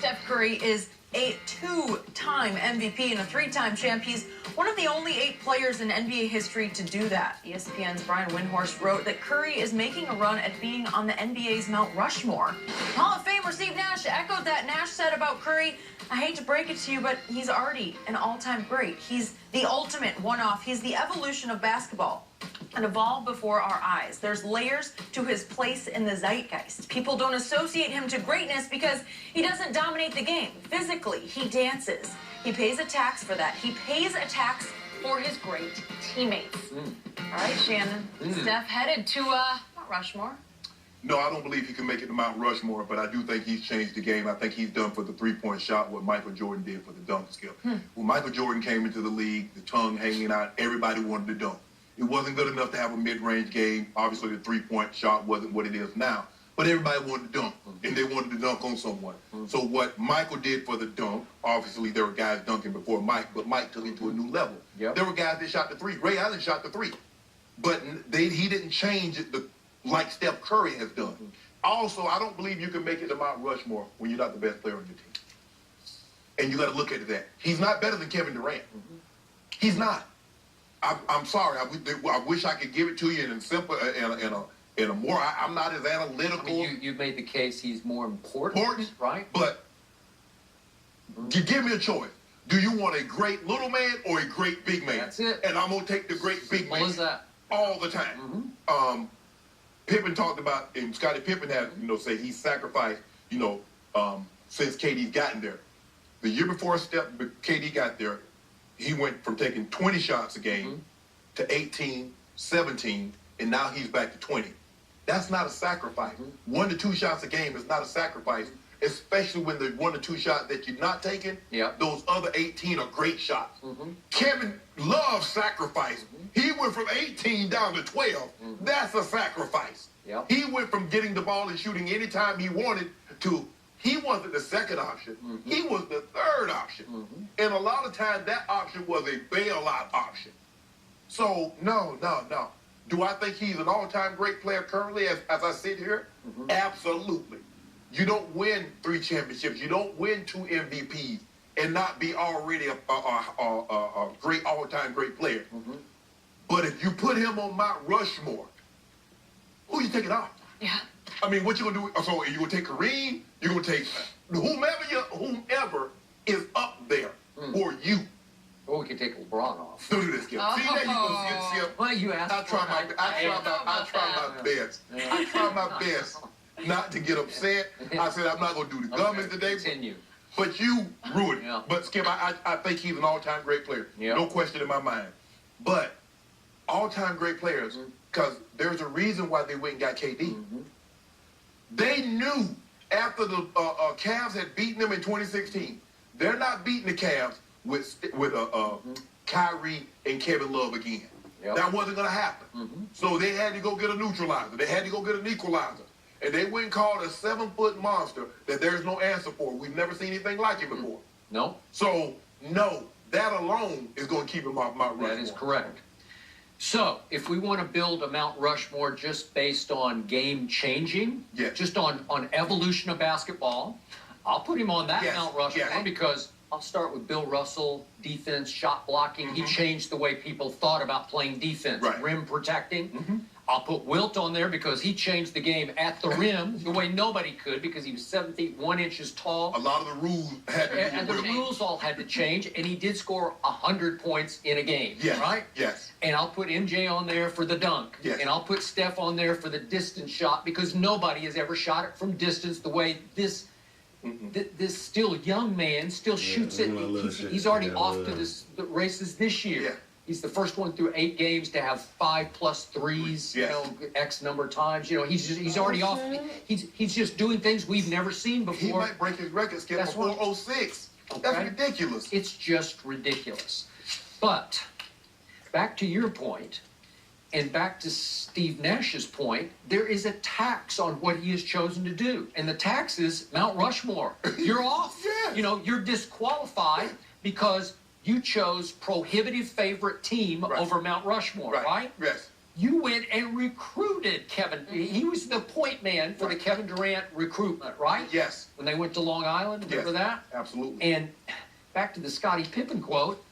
Steph Curry is a two-time MVP and a three-time champ. He's one of the only 8 players in NBA history to do that. ESPN's Brian Windhorst wrote that Curry is making a run at being on the NBA's Mt Rushmore. Hall of Famer Steve Nash echoed that. Nash said about Curry, "I hate to break it to you, but he's already an all-time great. He's the ultimate one-off. He's the evolution of basketball and evolved before our eyes. There's layers to his place in the zeitgeist. People don't associate him to greatness because he doesn't dominate the game. Physically, he dances. He pays a tax for that. He pays a tax for his great teammates." All right, Shannon. Steph headed to Mount Rushmore. No, I don't believe he can make it to Mount Rushmore, but I do think he's changed the game. I think he's done for the three-point shot what Michael Jordan did for the dunk skill. When Michael Jordan came into the league, the tongue hanging out, everybody wanted to dunk. It wasn't good enough to have a mid-range game. Obviously, the three-point shot wasn't what it is now. But everybody wanted to dunk, and they wanted to dunk on someone. So what Michael did for the dunk, obviously there were guys dunking before Mike, but Mike took it to a new level. There were guys that shot the three. Ray Allen shot the three. But he didn't change it like Steph Curry has done. Also, I don't believe you can make it to Mount Rushmore when you're not the best player on your team. And you got to look at that. He's not better than Kevin Durant. He's not. I'm sorry. I wish I could give it to you in a simple, in a more. I'm not as analytical. I mean, you've made the case he's more important, right? But you give me a choice. Do you want a great little man or a great big man? That's it. And I'm gonna take the great big man. What is that? All the time. Pippen talked about, and Scottie Pippen had, say he sacrificed, since KD's gotten there. The year before KD got there, he went from taking 20 shots a game to 18, 17, and now he's back to 20. That's not a sacrifice. 1 to 2 shots a game is not a sacrifice, especially when the 1 to 2 shots that you're not taking, those other 18 are great shots. Kevin loves sacrifice. He went from 18 down to 12. That's a sacrifice. He went from getting the ball and shooting anytime he wanted to, he wasn't the second option. He was the third option. And a lot of times that option was a bailout option. So, no. Do I think he's an all-time great player currently as I sit here? Absolutely. You don't win 3 championships. You don't win 2 MVPs and not be already a great all-time great player. But if you put him on Mount Rushmore, who you taking off? I mean, what you gonna do? So you gonna take Kareem? You gonna take whomever is up there for you? Or we could take LeBron off. Don't do this, Skip. See, there you go, Skip. Well, you asked. I try my best. I try my best not to get upset. I said I'm not gonna do the gumming today. Continue. But you ruined it. But Skip, I think he's an all-time great player. No question in my mind. But all-time great players, because there's a reason why they went and got KD. They knew after the Cavs had beaten them in 2016, they're not beating the Cavs with Kyrie and Kevin Love again. That wasn't going to happen. So they had to go get a neutralizer. They had to go get an equalizer. And they went and called a 7-foot monster that there's no answer for. We've never seen anything like it before. No. So, no, that alone is going to keep him off Mount Rushmore. That is correct. So, if we want to build a Mount Rushmore just based on game-changing, just on evolution of basketball, I'll put him on that Mount Rushmore because I'll start with Bill Russell, defense, shot blocking. He changed the way people thought about playing defense, rim protecting. I'll put Wilt on there because he changed the game at the rim the way nobody could because he was 7 feet 1 inches tall. A lot of the rules had to and the rules all had to change, and he did score 100 points in a game, right? And I'll put MJ on there for the dunk, and I'll put Steph on there for the distance shot because nobody has ever shot it from distance the way this still young man still shoots it. He's already off to the races this year. He's the first one through 8 games to have 5+ threes, X number of times. He's already off. He's just doing things we've never seen before. He might break his record, Skip, before 06. That's ridiculous. It's just ridiculous. But back to your point, and back to Steve Nash's point, there is a tax on what he has chosen to do. And the tax is Mount Rushmore. You're off. You're disqualified because you chose prohibitive favorite team over Mount Rushmore, right? Yes. you went and recruited Kevin. He was the point man for the Kevin Durant recruitment, right? Yes. When they went to Long Island, remember that? Absolutely. And back to the Scottie Pippen quote,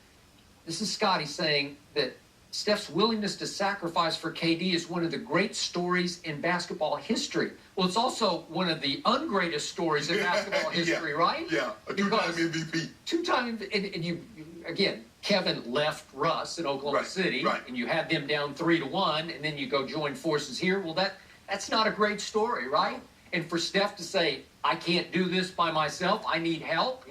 this is Scottie saying that Steph's willingness to sacrifice for KD is one of the great stories in basketball history. Well, it's also one of the ungreatest stories in basketball history, right? Yeah, a two-time MVP. Two-time, and you, again, Kevin left Russ in Oklahoma City, and you had them down 3-1, and then you go join forces here. Well, that's not a great story, right? And for Steph to say, I can't do this by myself, I need help.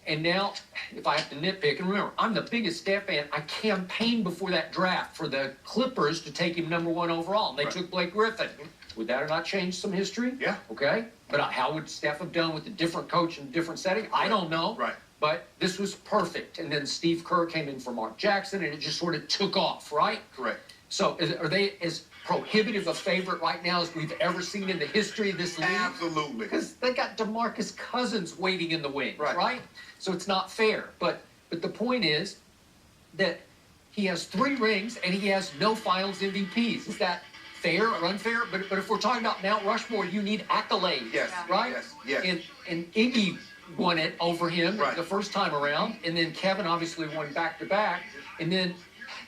And now, if I have to nitpick, and remember, I'm the biggest Steph fan. I campaigned before that draft for the Clippers to take him #1 overall, and they took Blake Griffin. Would that have not changed some history? Yeah. Okay. But how would Steph have done with a different coach in a different setting? I don't know. Right. But this was perfect. And then Steve Kerr came in for Mark Jackson, and it just sort of took off, right? Correct. So are they as prohibitive a favorite right now as we've ever seen in the history of this league? Absolutely. Because they got DeMarcus Cousins waiting in the wings, right? So it's not fair. But the point is that he has 3 rings and he has no finals MVPs. Is that fair or unfair? But if we're talking about Mount Rushmore, you need accolades, right? Yes. And Iggy won it over him the first time around, and then Kevin obviously won back-to-back. And then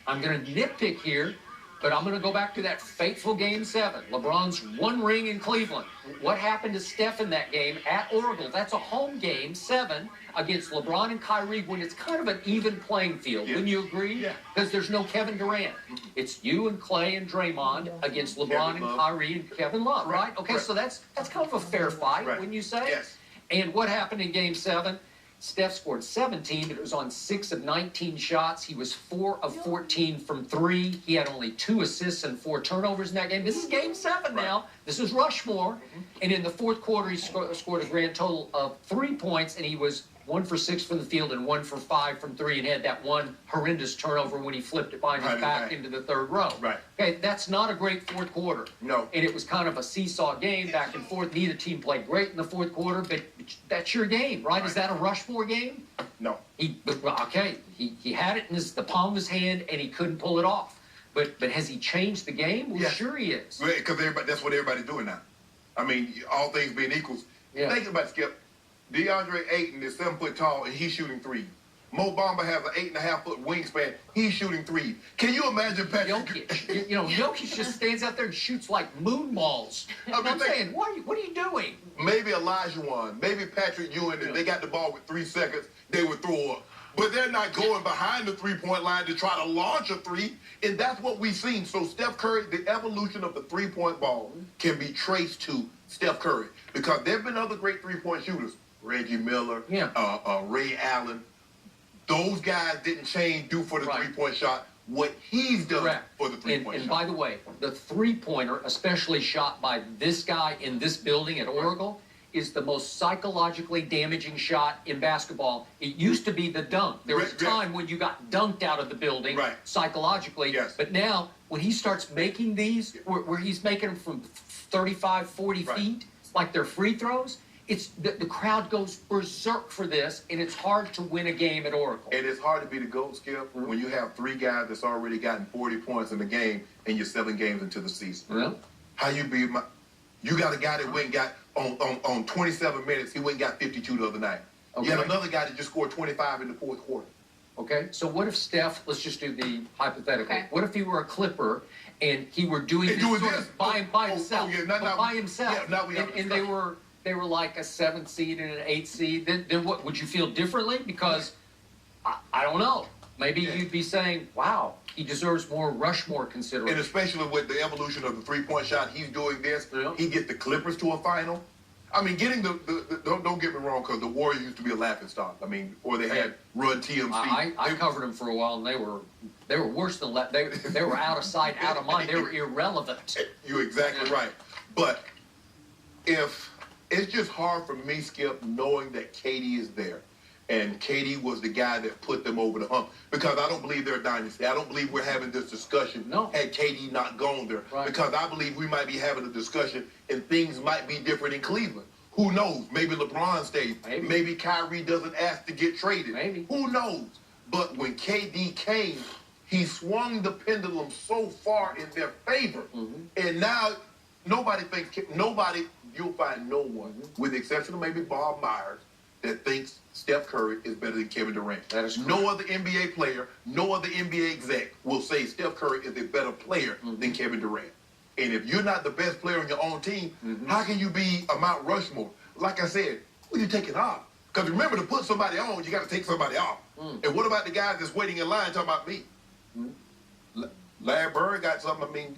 I'm going to nitpick here, but I'm going to go back to that fateful Game 7. LeBron's 1 ring in Cleveland. What happened to Steph in that game at Oracle? That's a home game, 7, against LeBron and Kyrie when it's kind of an even playing field. Wouldn't you agree? Yeah. Because there's no Kevin Durant. It's you and Clay and Draymond against LeBron and Kyrie and Kevin Love, right? Okay, so that's kind of a fair fight, wouldn't you say? Yes. And what happened in Game 7? Steph scored 17, but it was on 6 of 19 shots. He was 4 of 14 from 3. He had only 2 assists and 4 turnovers in that game. This is Game 7 now. This is Rushmore. And in the fourth quarter, he scored a grand total of 3 points, and he was 1 for 6 from the field and 1 for 5 from 3, and had that one horrendous turnover when he flipped it behind his back into the third row. Right. Okay, that's not a great fourth quarter. No. And it was kind of a seesaw game, back and forth. Neither team played great in the fourth quarter, but that's your game, right? Is that a Rushmore game? No. He had it in the palm of his hand, and he couldn't pull it off. But has he changed the game? Well, sure he is. Because that's what everybody's doing now. I mean, all things being equal. Think about it, Skip. DeAndre Ayton is 7 foot tall, and he's shooting 3. Mo Bamba has an 8.5 foot wingspan. He's shooting 3. Can you imagine Patrick? Jokic. Jokic just stands out there and shoots like moon balls. I'm saying, what are you doing? Maybe Elijah won. Maybe Patrick Ewing, if they got the ball with 3 seconds, they would throw up. But they're not going behind the three-point line to try to launch a 3, and that's what we've seen. So Steph Curry, the evolution of the three-point ball can be traced to Steph Curry, because there have been other great three-point shooters. Reggie Miller, Ray Allen. Those guys didn't change for the three-point shot what he's done for the three-point shot. And by the way, the three-pointer, especially shot by this guy in this building at Oracle, is the most psychologically damaging shot in basketball. It used to be the dunk. There was a time when you got dunked out of the building psychologically. But now, when he starts making these, where he's making them from 35, 40 feet, like they're free throws, it's the crowd goes berserk for this, and it's hard to win a game at Oracle. And it's hard to be the GOAT, Skip, when you have 3 guys that's already gotten 40 points in the game, and you're 7 games into the season. How you be? You got a guy that went and got on 27 minutes. He went and got 52 the other night. You had another guy that just scored 25 in the fourth quarter. Okay, so what if Steph? Let's just do the hypothetical. What if he were a Clipper and he were doing this sort of by himself? By himself. And they were like a 7th seed and an 8th seed. Then what, would you feel differently? Because I don't know. Maybe you'd be saying, wow, he deserves more Rushmore consideration. And especially with the evolution of the three-point shot, he's doing this. He get the Clippers to a final. I mean, getting don't get me wrong, because the Warriors used to be a laughingstock. I mean, or they had Run TMC. I covered them for a while, and they were worse than they were out of sight, out of mind. They were irrelevant. You're exactly right. But if it's just hard for me, Skip, knowing that KD is there. And KD was the guy that put them over the hump. Because I don't believe they're a dynasty. I don't believe we're having this discussion had KD not gone there. Because I believe we might be having a discussion and things might be different in Cleveland. Who knows? Maybe LeBron stays. Maybe Kyrie doesn't ask to get traded. Who knows? But when KD came, he swung the pendulum so far in their favor. And now you'll find no one, with the exception of maybe Bob Myers, that thinks Steph Curry is better than Kevin Durant. That is no other NBA player, no other NBA exec will say Steph Curry is a better player than Kevin Durant. And if you're not the best player on your own team, how can you be a Mt Rushmore? Like I said, who you taking off? Because remember, to put somebody on, you got to take somebody off. And what about the guys that's waiting in line talking about me? Larry Bird got something. I mean,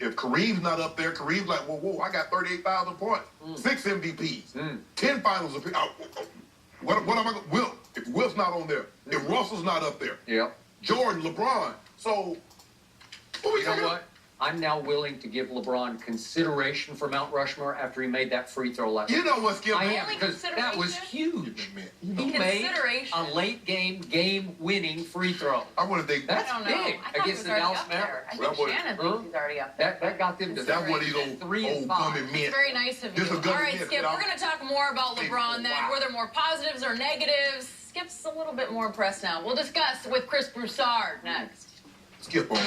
if Kareem's not up there, Kareem's like, whoa, I got 38,000 points, 6 MVPs, 10 finals appearances. What am I going to... Will, if Will's not on there, if Russell's not up there, Jordan, LeBron. So, you know what? I'm now willing to give LeBron consideration for Mount Rushmore after he made that free throw last night. You know what, Skip? I am, because that was huge. He made a late game-winning free throw. I want to think that's big against the Dallas Mavericks. I think Shannon thinks he's already up there. That got them to that's one of these old gummy men. It's very nice of you. All right, Skip, we're going to talk more about LeBron then. Were there more positives or negatives? Skip's a little bit more impressed now. We'll discuss with Chris Broussard next. Skip on.